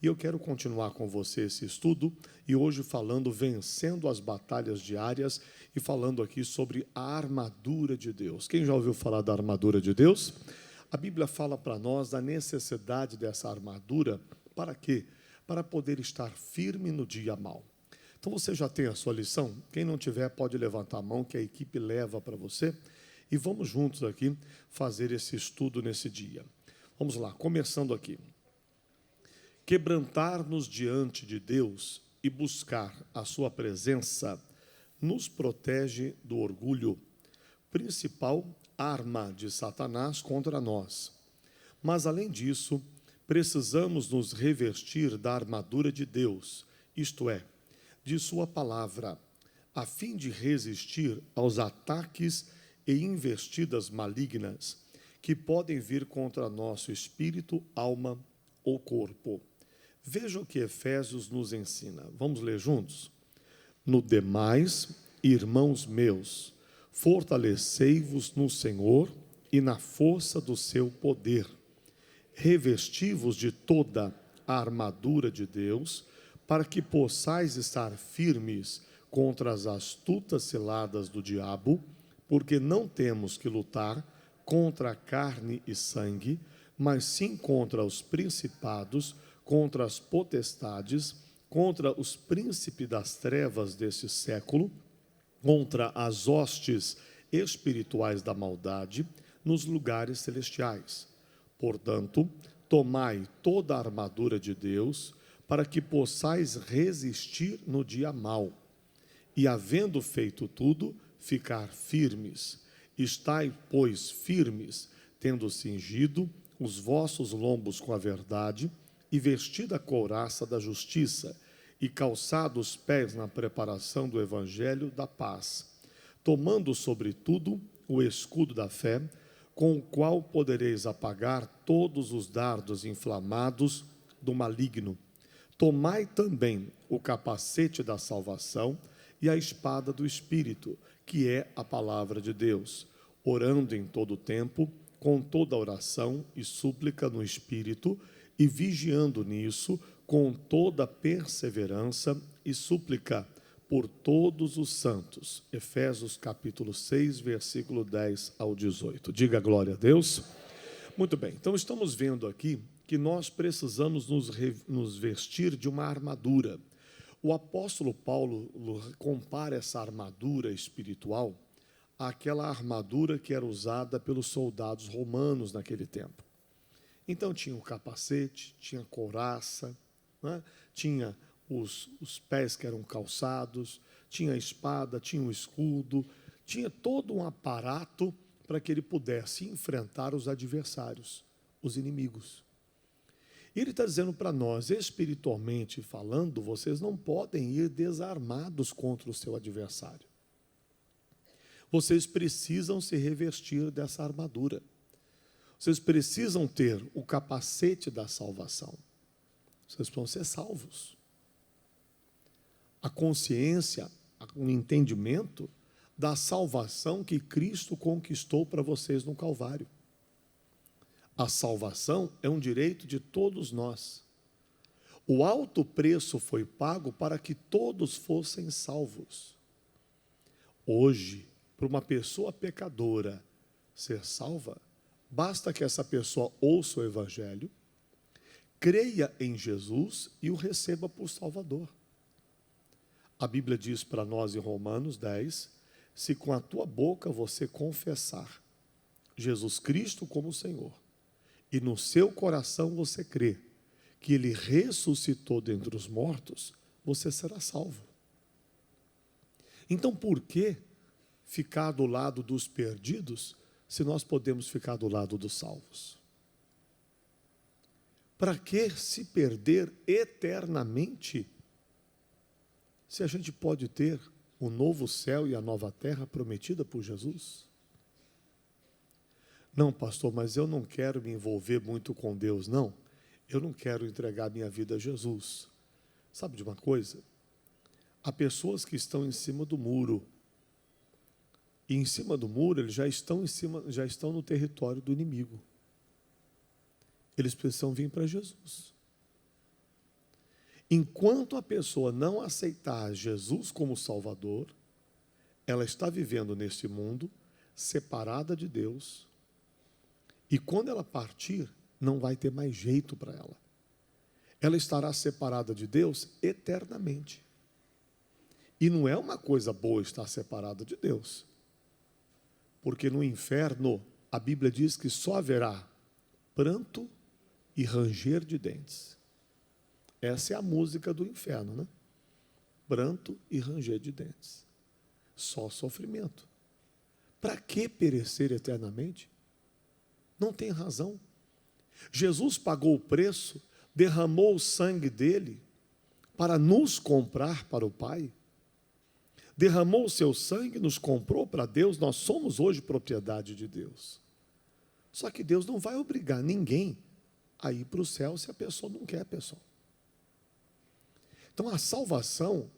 E eu quero continuar com você esse estudo, e hoje falando, vencendo as batalhas diárias, e falando aqui sobre a armadura de Deus. Quem já ouviu falar da armadura de Deus? A Bíblia fala para nós da necessidade dessa armadura, para quê? Para poder estar firme no dia mau. Então você já tem a sua lição? Quem não tiver pode levantar a mão que a equipe leva para você, e vamos juntos aqui fazer esse estudo nesse dia. Vamos lá, começando aqui. Quebrantar-nos diante de Deus e buscar a sua presença nos protege do orgulho, principal arma de Satanás contra nós. Mas, além disso, precisamos nos revestir da armadura de Deus, isto é, de sua palavra, a fim de resistir aos ataques e investidas malignas que podem vir contra nosso espírito, alma ou corpo. Veja o que Efésios nos ensina. Vamos ler juntos? No demais, irmãos meus, fortalecei-vos no Senhor e na força do seu poder. Revesti-vos de toda a armadura de Deus, para que possais estar firmes contra as astutas ciladas do diabo, porque não temos que lutar contra a carne e sangue, mas sim contra os principados, contra as potestades, contra os príncipes das trevas desse século, contra as hostes espirituais da maldade nos lugares celestiais. Portanto, tomai toda a armadura de Deus, para que possais resistir no dia mau, e havendo feito tudo, ficar firmes. Estai, pois, firmes, tendo cingido os vossos lombos com a verdade, e vestida a couraça da justiça, e calçado os pés na preparação do evangelho da paz, tomando sobretudo o escudo da fé, com o qual podereis apagar todos os dardos inflamados do maligno. Tomai também o capacete da salvação e a espada do Espírito, que é a palavra de Deus, orando em todo o tempo, com toda oração e súplica no Espírito, e vigiando nisso com toda perseverança e súplica por todos os santos. Efésios capítulo 6, versículo 10 ao 18. Diga glória a Deus. Muito bem, então estamos vendo aqui que nós precisamos nos vestir de uma armadura. O apóstolo Paulo compara essa armadura espiritual àquela armadura que era usada pelos soldados romanos naquele tempo. Então tinha o capacete, tinha a couraça, né? Tinha os pés que eram calçados, tinha a espada, tinha o escudo, tinha todo um aparato para que ele pudesse enfrentar os adversários, os inimigos. E ele está dizendo para nós, espiritualmente falando, vocês não podem ir desarmados contra o seu adversário. Vocês precisam se revestir dessa armadura. Vocês precisam ter o capacete da salvação. Vocês vão ser salvos. A consciência, o entendimento da salvação que Cristo conquistou para vocês no Calvário. A salvação é um direito de todos nós. O alto preço foi pago para que todos fossem salvos. Hoje, para uma pessoa pecadora ser salva, basta que essa pessoa ouça o Evangelho, creia em Jesus e o receba por Salvador. A Bíblia diz para nós em Romanos 10, se com a tua boca você confessar Jesus Cristo como Senhor, e no seu coração você crê que Ele ressuscitou dentre os mortos, você será salvo. Então, por que ficar do lado dos perdidos, se nós podemos ficar do lado dos salvos? Para que se perder eternamente, se a gente pode ter o novo céu e a nova terra prometida por Jesus? Não, pastor, mas eu não quero me envolver muito com Deus, não. Eu não quero entregar minha vida a Jesus. Sabe de uma coisa? Há pessoas que estão em cima do muro. E em cima do muro, eles já estão no território do inimigo. Eles precisam vir para Jesus. Enquanto a pessoa não aceitar Jesus como Salvador, ela está vivendo neste mundo separada de Deus. E quando ela partir, não vai ter mais jeito para ela. Ela estará separada de Deus eternamente. E não é uma coisa boa estar separada de Deus. Porque no inferno, a Bíblia diz que só haverá pranto e ranger de dentes. Essa é a música do inferno, né? Pranto e ranger de dentes. Só sofrimento. Para que perecer eternamente? Não tem razão. Jesus pagou o preço, derramou o sangue dele para nos comprar para o Pai. Derramou o seu sangue, nos comprou para Deus. Nós somos hoje propriedade de Deus. Só que Deus não vai obrigar ninguém a ir para o céu se a pessoa não quer, pessoal. Então a salvação,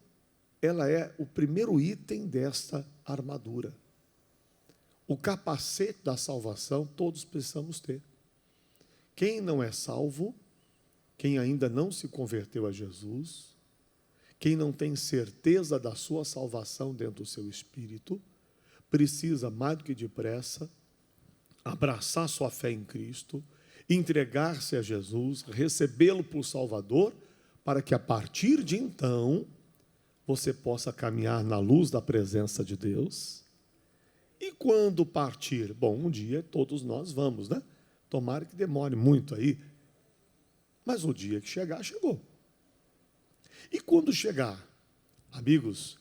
ela é o primeiro item desta armadura. O capacete da salvação todos precisamos ter. Quem não é salvo, quem ainda não se converteu a Jesus, quem não tem certeza da sua salvação dentro do seu espírito, precisa mais do que depressa abraçar sua fé em Cristo, entregar-se a Jesus, recebê-lo por Salvador, para que a partir de então você possa caminhar na luz da presença de Deus. E quando partir? Bom, um dia todos nós vamos, né? Tomara que demore muito aí. Mas o dia que chegar, chegou. E quando chegar, amigos,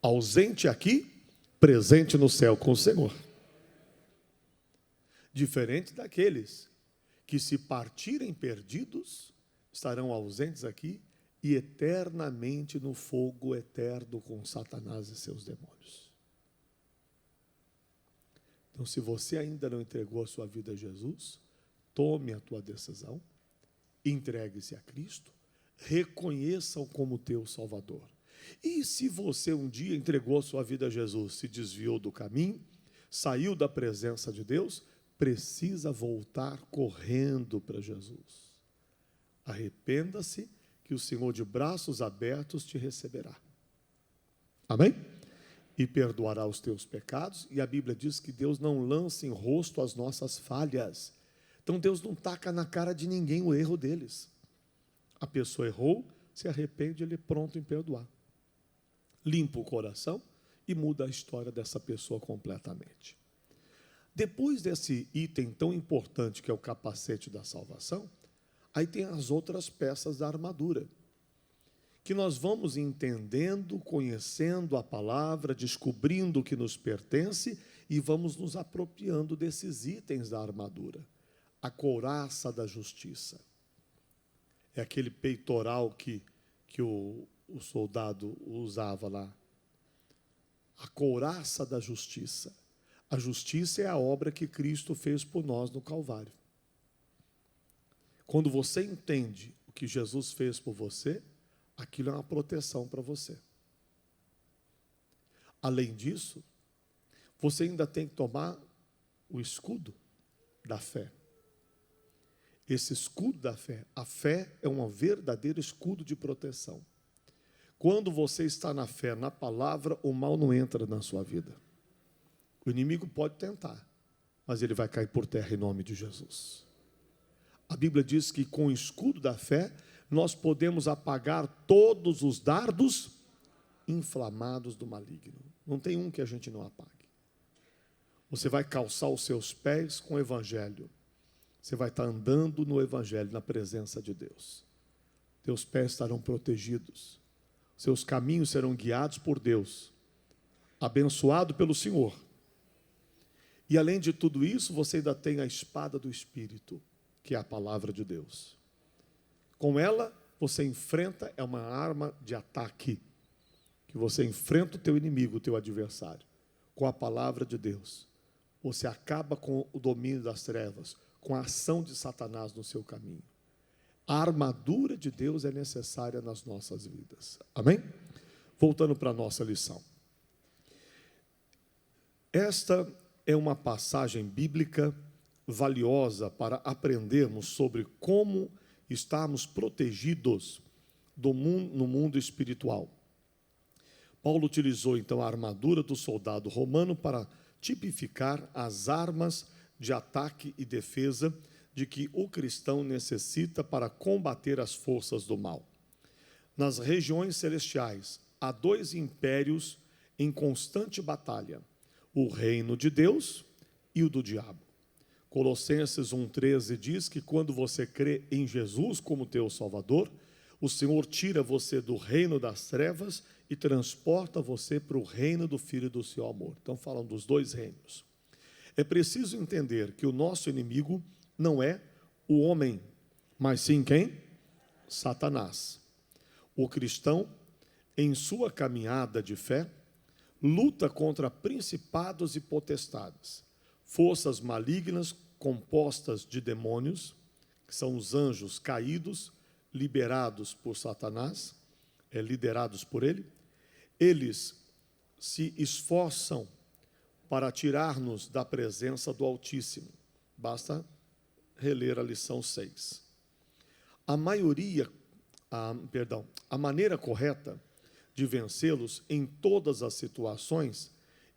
ausente aqui, presente no céu com o Senhor. Diferente daqueles que, se partirem perdidos, estarão ausentes aqui e eternamente no fogo eterno com Satanás e seus demônios. Então, se você ainda não entregou a sua vida a Jesus, tome a tua decisão, entregue-se a Cristo, reconheça-o como teu Salvador. E se você um dia entregou a sua vida a Jesus, se desviou do caminho, saiu da presença de Deus, precisa voltar correndo para Jesus. Arrependa-se, que o Senhor de braços abertos te receberá. Amém? E perdoará os teus pecados, e a Bíblia diz que Deus não lança em rosto as nossas falhas. Então Deus não taca na cara de ninguém o erro deles. A pessoa errou, se arrepende, ele é pronto em perdoar. Limpa o coração e muda a história dessa pessoa completamente. Depois desse item tão importante que é o capacete da salvação, aí tem as outras peças da armadura, que nós vamos entendendo, conhecendo a palavra, descobrindo o que nos pertence e vamos nos apropriando desses itens da armadura. A couraça da justiça. É aquele peitoral que o soldado usava lá. A couraça da justiça. A justiça é a obra que Cristo fez por nós no Calvário. Quando você entende o que Jesus fez por você, aquilo é uma proteção para você. Além disso, você ainda tem que tomar o escudo da fé. Esse escudo da fé, a fé é um verdadeiro escudo de proteção. Quando você está na fé, na palavra, o mal não entra na sua vida. O inimigo pode tentar, mas ele vai cair por terra em nome de Jesus. A Bíblia diz que com o escudo da fé, nós podemos apagar todos os dardos inflamados do maligno. Não tem um que a gente não apague. Você vai calçar os seus pés com o Evangelho. Você vai estar andando no Evangelho, na presença de Deus. Teus pés estarão protegidos. Seus caminhos serão guiados por Deus. Abençoado pelo Senhor. E além de tudo isso, você ainda tem a espada do Espírito, que é a palavra de Deus. Com ela, você enfrenta, é uma arma de ataque, que você enfrenta o teu inimigo, o teu adversário, com a palavra de Deus. Você acaba com o domínio das trevas, com a ação de Satanás no seu caminho. A armadura de Deus é necessária nas nossas vidas. Amém? Voltando para a nossa lição. Esta é uma passagem bíblica valiosa para aprendermos sobre como estarmos protegidos no mundo espiritual. Paulo utilizou então a armadura do soldado romano para tipificar as armas de ataque e defesa de que o cristão necessita para combater as forças do mal. Nas regiões celestiais, há dois impérios em constante batalha: o reino de Deus e o do diabo. Colossenses 1,13 diz que quando você crê em Jesus como teu Salvador, o Senhor tira você do reino das trevas e transporta você para o reino do Filho do seu amor. Então, falam dos dois reinos. É preciso entender que o nosso inimigo não é o homem, mas sim quem? Satanás. O cristão, em sua caminhada de fé, luta contra principados e potestades, forças malignas compostas de demônios, que são os anjos caídos, liberados por Satanás, liderados por ele. Eles se esforçam para tirar-nos da presença do Altíssimo. Basta reler a lição 6. A maneira correta de vencê-los em todas as situações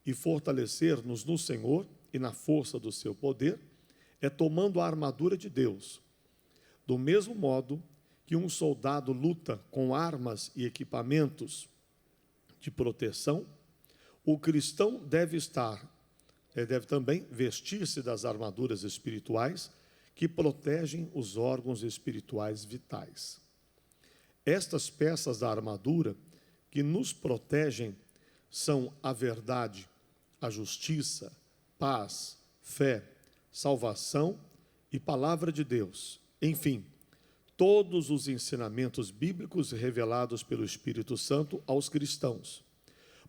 e fortalecer-nos no Senhor e na força do seu poder é tomando a armadura de Deus. Do mesmo modo que um soldado luta com armas e equipamentos de proteção, o cristão deve também vestir-se das armaduras espirituais que protegem os órgãos espirituais vitais. Estas peças da armadura que nos protegem são a verdade, a justiça, paz, fé, salvação e palavra de Deus. Enfim, todos os ensinamentos bíblicos revelados pelo Espírito Santo aos cristãos.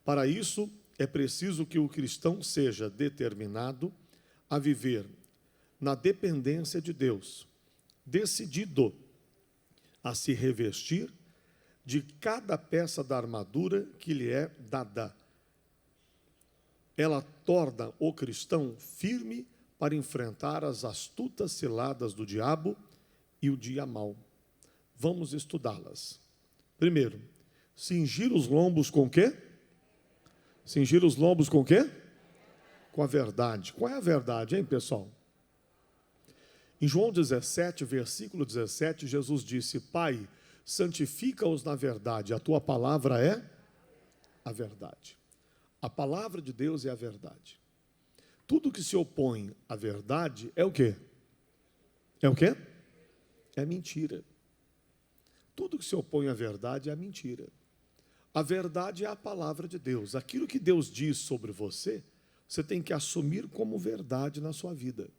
Para isso, é preciso que o cristão seja determinado a viver na dependência de Deus, decidido a se revestir de cada peça da armadura que lhe é dada. Ela torna o cristão firme para enfrentar as astutas ciladas do diabo e o dia mau. Vamos estudá-las. Primeiro, cingir os lombos com o quê? Cingir os lombos com o quê? Com a verdade. Qual é a verdade, hein, pessoal? Em João 17, versículo 17, Jesus disse: Pai, santifica-os na verdade, a tua palavra é a verdade. A palavra de Deus é a verdade. Tudo que se opõe à verdade é o quê? É o quê? É mentira. Tudo que se opõe à verdade é a mentira. A verdade é a palavra de Deus. Aquilo que Deus diz sobre você, você tem que assumir como verdade na sua vida.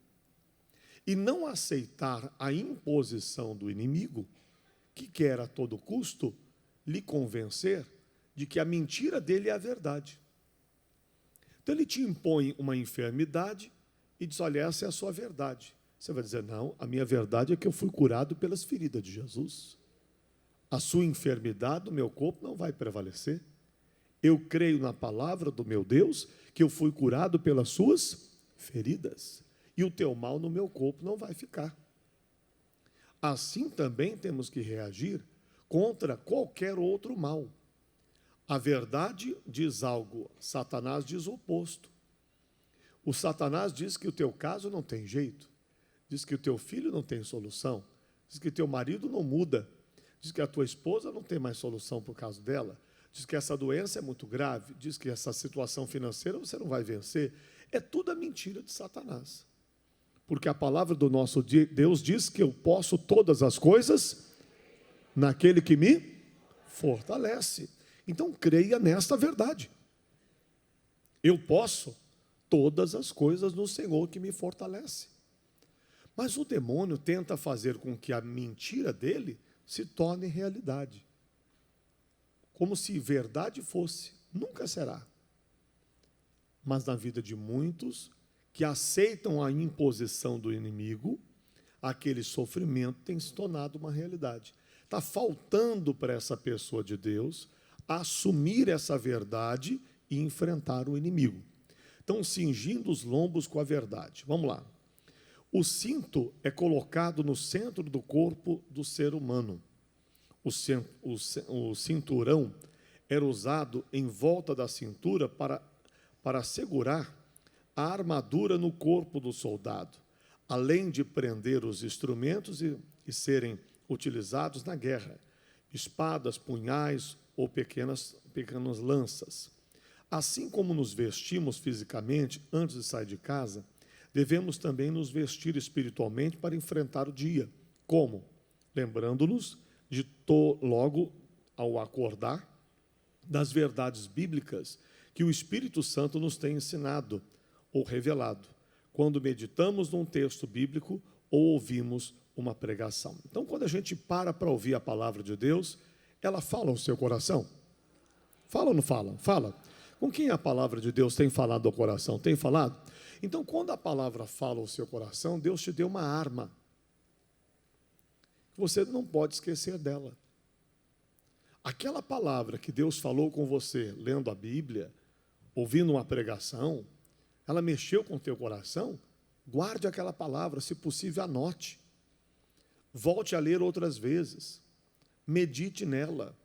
E não aceitar a imposição do inimigo, que quer a todo custo lhe convencer de que a mentira dele é a verdade. Então ele te impõe uma enfermidade e diz: olha, essa é a sua verdade. Você vai dizer: não, a minha verdade é que eu fui curado pelas feridas de Jesus. A sua enfermidade do meu corpo não vai prevalecer. Eu creio na palavra do meu Deus, que eu fui curado pelas suas feridas. E o teu mal no meu corpo não vai ficar. Assim também temos que reagir contra qualquer outro mal. A verdade diz algo, Satanás diz o oposto. O Satanás diz que o teu caso não tem jeito, diz que o teu filho não tem solução, diz que teu marido não muda, diz que a tua esposa não tem mais solução por causa dela, diz que essa doença é muito grave, diz que essa situação financeira você não vai vencer. É tudo a mentira de Satanás. Porque a palavra do nosso Deus diz que eu posso todas as coisas naquele que me fortalece. Então creia nesta verdade. Eu posso todas as coisas no Senhor que me fortalece. Mas o demônio tenta fazer com que a mentira dele se torne realidade. Como se verdade fosse, nunca será. Mas na vida de muitos que aceitam a imposição do inimigo, aquele sofrimento tem se tornado uma realidade. Está faltando para essa pessoa de Deus assumir essa verdade e enfrentar o inimigo. Então, cingindo os lombos com a verdade. Vamos lá. O cinto é colocado no centro do corpo do ser humano. o cinturão era usado em volta da cintura para segurar a armadura no corpo do soldado, além de prender os instrumentos e serem utilizados na guerra, espadas, punhais ou pequenas lanças. Assim como nos vestimos fisicamente antes de sair de casa, devemos também nos vestir espiritualmente para enfrentar o dia. Como? Lembrando-nos de logo ao acordar das verdades bíblicas que o Espírito Santo nos tem ensinado ou revelado, quando meditamos num texto bíblico ou ouvimos uma pregação. Então, quando a gente para ouvir a palavra de Deus, ela fala ao seu coração? Fala ou não fala? Fala. Com quem a palavra de Deus tem falado ao coração? Tem falado? Então, quando a palavra fala ao seu coração, Deus te deu uma arma. Você não pode esquecer dela. Aquela palavra que Deus falou com você, lendo a Bíblia, ouvindo uma pregação, ela mexeu com o teu coração, guarde aquela palavra, se possível, anote. Volte a ler outras vezes. Medite nela.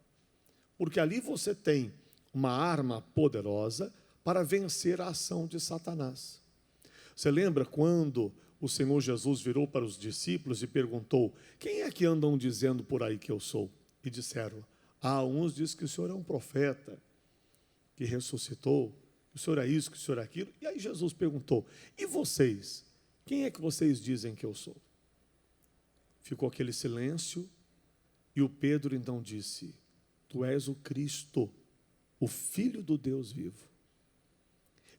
Porque ali você tem uma arma poderosa para vencer a ação de Satanás. Você lembra quando o Senhor Jesus virou para os discípulos e perguntou: quem é que andam dizendo por aí que eu sou? E disseram: uns dizem que o Senhor é um profeta, que ressuscitou, que o Senhor é isso, que o Senhor é aquilo. E aí Jesus perguntou: e vocês? Quem é que vocês dizem que eu sou? Ficou aquele silêncio e o Pedro então disse: tu és o Cristo, o Filho do Deus vivo.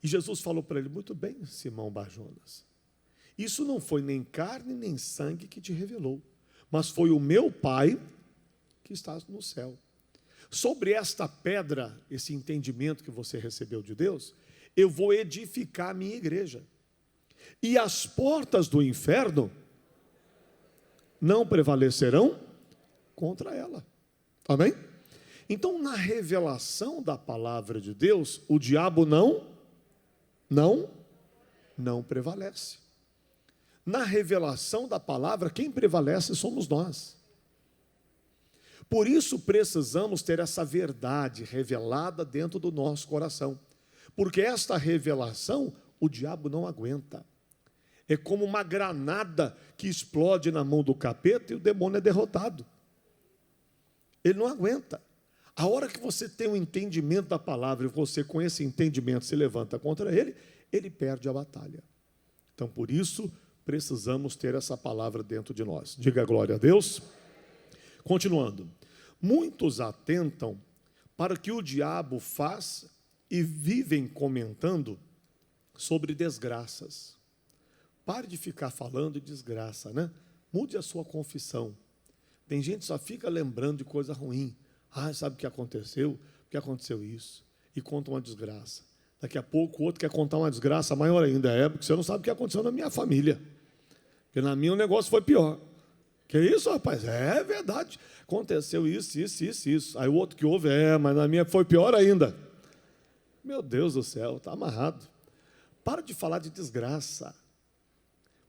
E Jesus falou para ele: muito bem, Simão Barjonas, isso não foi nem carne nem sangue que te revelou, mas foi o meu Pai que está no céu. Sobre esta pedra, esse entendimento que você recebeu de Deus, eu vou edificar a minha igreja. E as portas do inferno não prevalecerão contra ela. Amém? Então, na revelação da palavra de Deus, o diabo não prevalece. Na revelação da palavra, quem prevalece somos nós. Por isso precisamos ter essa verdade revelada dentro do nosso coração. Porque esta revelação, o diabo não aguenta. É como uma granada que explode na mão do capeta e o demônio é derrotado. Ele não aguenta. A hora que você tem um entendimento da palavra e você com esse entendimento se levanta contra ele, ele perde a batalha. Então, por isso, precisamos ter essa palavra dentro de nós. Diga glória a Deus. Continuando. Muitos atentam para o que o diabo faz e vivem comentando sobre desgraças. Pare de ficar falando de desgraça, né? Mude a sua confissão. Tem gente que só fica lembrando de coisa ruim. Sabe o que aconteceu? Porque aconteceu isso. E conta uma desgraça. Daqui a pouco o outro quer contar uma desgraça maior ainda. Porque você não sabe o que aconteceu na minha família. Porque na minha o negócio foi pior. Que isso, rapaz? É verdade. Aconteceu isso. Aí o outro que ouve, mas na minha foi pior ainda. Meu Deus do céu, está amarrado. Para de falar de desgraça.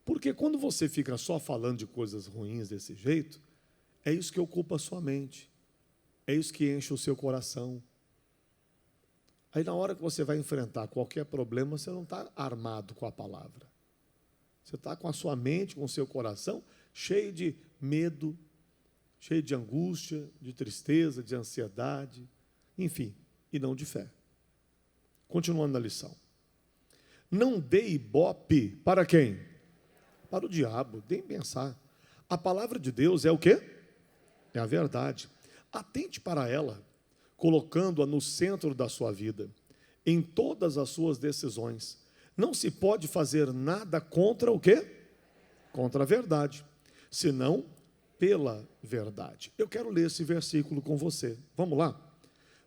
Porque quando você fica só falando de coisas ruins desse jeito, é isso que ocupa a sua mente. É isso que enche o seu coração. Aí na hora que você vai enfrentar qualquer problema, você não está armado com a palavra. Você está com a sua mente, com o seu coração, cheio de medo, cheio de angústia, de tristeza, de ansiedade, enfim, e não de fé. Continuando na lição. Não dê ibope para quem? Para o diabo, nem pensar. A palavra de Deus é o quê? É a verdade. Atente para ela, colocando-a no centro da sua vida, em todas as suas decisões. Não se pode fazer nada contra o quê? Contra a verdade, senão pela verdade. Eu quero ler esse versículo com você. Vamos lá?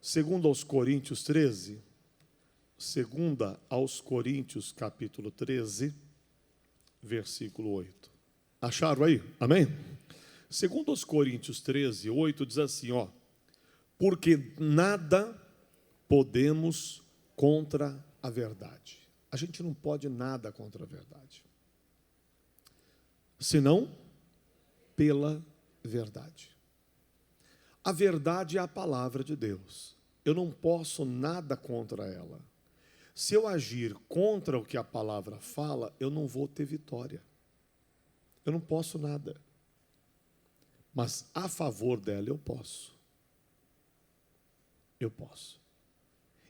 2 aos Coríntios 13. 2 aos Coríntios, capítulo 13, versículo 8. Acharam aí? Amém? 2 Coríntios 13, 8 diz assim, porque nada podemos contra a verdade. A gente não pode nada contra a verdade, senão pela verdade. A verdade é a palavra de Deus. Eu não posso nada contra ela. Se eu agir contra o que a palavra fala, eu não vou ter vitória. Eu não posso nada. Mas a favor dela eu posso. Eu posso.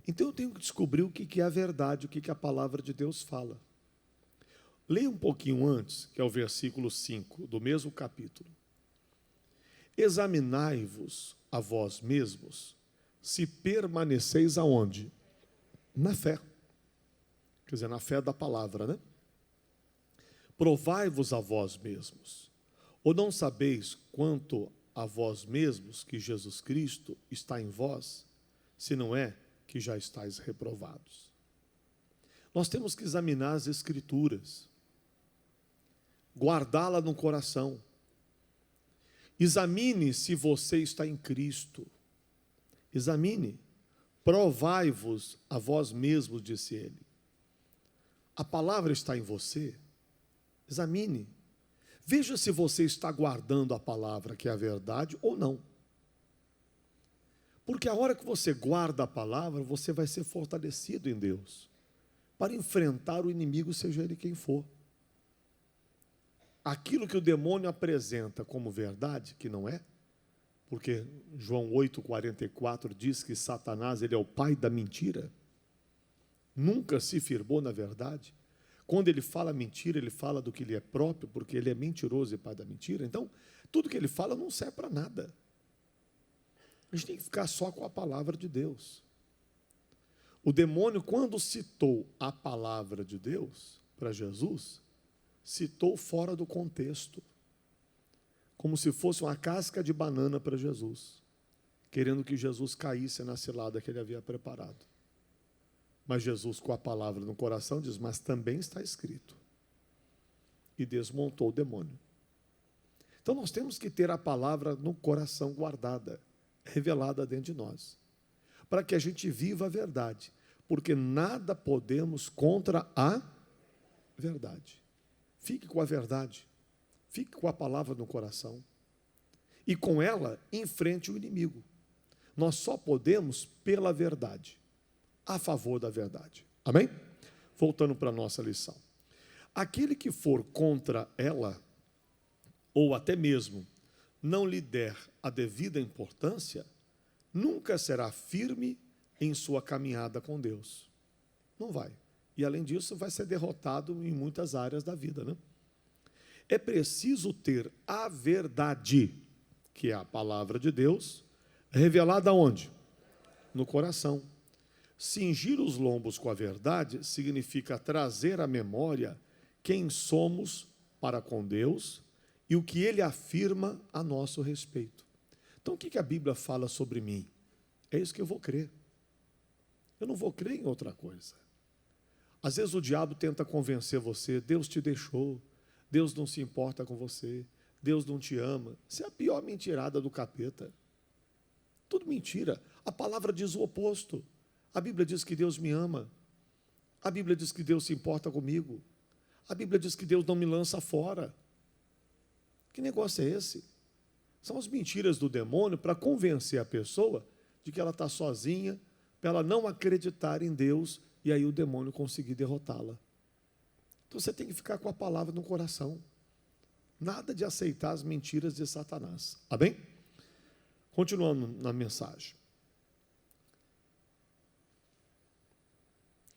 Então eu tenho que descobrir o que é a verdade, o que a palavra de Deus fala. Leia um pouquinho antes, que é o versículo 5 do mesmo capítulo. Examinai-vos a vós mesmos, se permaneceis aonde? Na fé. Quer dizer, na fé da palavra, né? Provai-vos a vós mesmos. Ou não sabeis quanto a vós mesmos que Jesus Cristo está em vós, se não é que já estáis reprovados. Nós temos que examinar as Escrituras, guardá-la no coração. Examine se você está em Cristo. Examine. Provai-vos a vós mesmos, disse ele. A palavra está em você. Examine. Veja se você está guardando a palavra, que é a verdade, ou não. Porque a hora que você guarda a palavra, você vai ser fortalecido em Deus, para enfrentar o inimigo, seja ele quem for. Aquilo que o demônio apresenta como verdade, que não é, porque João 8,44 diz que Satanás, ele é o pai da mentira, nunca se firmou na verdade. Quando ele fala mentira, ele fala do que lhe é próprio, porque ele é mentiroso e pai da mentira. Então, tudo que ele fala não serve para nada. A gente tem que ficar só com a palavra de Deus. O demônio, quando citou a palavra de Deus para Jesus, citou fora do contexto, como se fosse uma casca de banana para Jesus, querendo que Jesus caísse na cilada que ele havia preparado. Mas Jesus, com a palavra no coração, diz, mas também está escrito. E desmontou o demônio. Então nós temos que ter a palavra no coração guardada, revelada dentro de nós, para que a gente viva a verdade, porque nada podemos contra a verdade. Fique com a verdade, fique com a palavra no coração, e com ela enfrente o inimigo. Nós só podemos pela verdade, a favor da verdade. Amém? Voltando para a nossa lição. Aquele que for contra ela, ou até mesmo não lhe der a devida importância, nunca será firme em sua caminhada com Deus. Não vai. E, além disso, vai ser derrotado em muitas áreas da vida, né? É preciso ter a verdade, que é a palavra de Deus, revelada onde? No coração. Cingir os lombos com a verdade significa trazer à memória quem somos para com Deus e o que Ele afirma a nosso respeito. Então, o que a Bíblia fala sobre mim? É isso que eu vou crer. Eu não vou crer em outra coisa. Às vezes o diabo tenta convencer você, Deus te deixou, Deus não se importa com você, Deus não te ama. Isso é a pior mentirada do capeta. Tudo mentira. A palavra diz o oposto. A Bíblia diz que Deus me ama. A Bíblia diz que Deus se importa comigo. A Bíblia diz que Deus não me lança fora. Que negócio é esse? São as mentiras do demônio para convencer a pessoa de que ela está sozinha, para ela não acreditar em Deus, e aí o demônio conseguir derrotá-la. Então você tem que ficar com a palavra no coração. Nada de aceitar as mentiras de Satanás. Amém? Continuando na mensagem.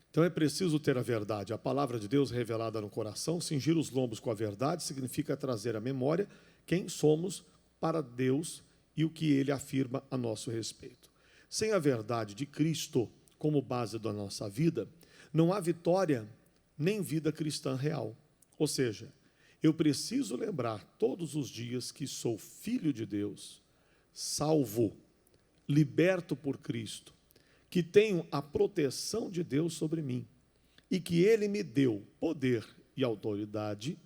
Então é preciso ter a verdade, a palavra de Deus revelada no coração. Cingir os lombos com a verdade significa trazer à memória quem somos para Deus e o que Ele afirma a nosso respeito. Sem a verdade de Cristo como base da nossa vida, não há vitória nem vida cristã real. Ou seja, eu preciso lembrar todos os dias que sou filho de Deus, salvo, liberto por Cristo, que tenho a proteção de Deus sobre mim e que Ele me deu poder e autoridade,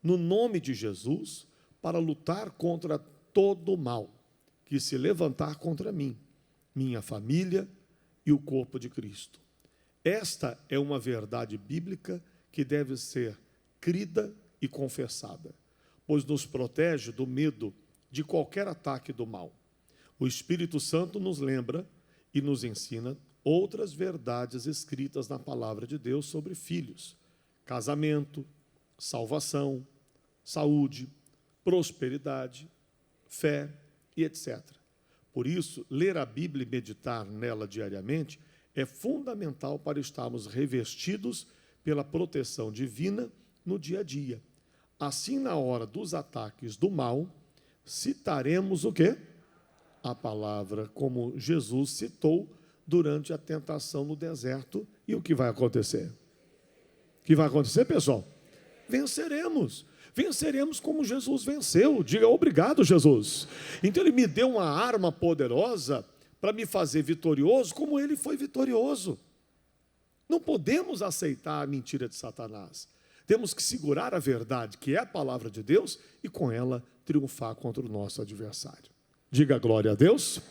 no nome de Jesus, para lutar contra todo o mal que se levantar contra mim, minha família e o corpo de Cristo. Esta é uma verdade bíblica que deve ser crida e confessada, pois nos protege do medo de qualquer ataque do mal. O Espírito Santo nos lembra e nos ensina outras verdades escritas na palavra de Deus sobre filhos, casamento, salvação, saúde, prosperidade, fé e etc. Por isso, ler a Bíblia e meditar nela diariamente é fundamental para estarmos revestidos pela proteção divina no dia a dia. Assim, na hora dos ataques do mal, citaremos o quê? A palavra, como Jesus citou durante a tentação no deserto. E o que vai acontecer? O que vai acontecer, pessoal? Venceremos. Venceremos como Jesus venceu. Diga, obrigado, Jesus. Então ele me deu uma arma poderosa para me fazer vitorioso como ele foi vitorioso. Não podemos aceitar a mentira de Satanás. Temos que segurar a verdade, que é a palavra de Deus, e com ela triunfar contra o nosso adversário. Diga glória a Deus.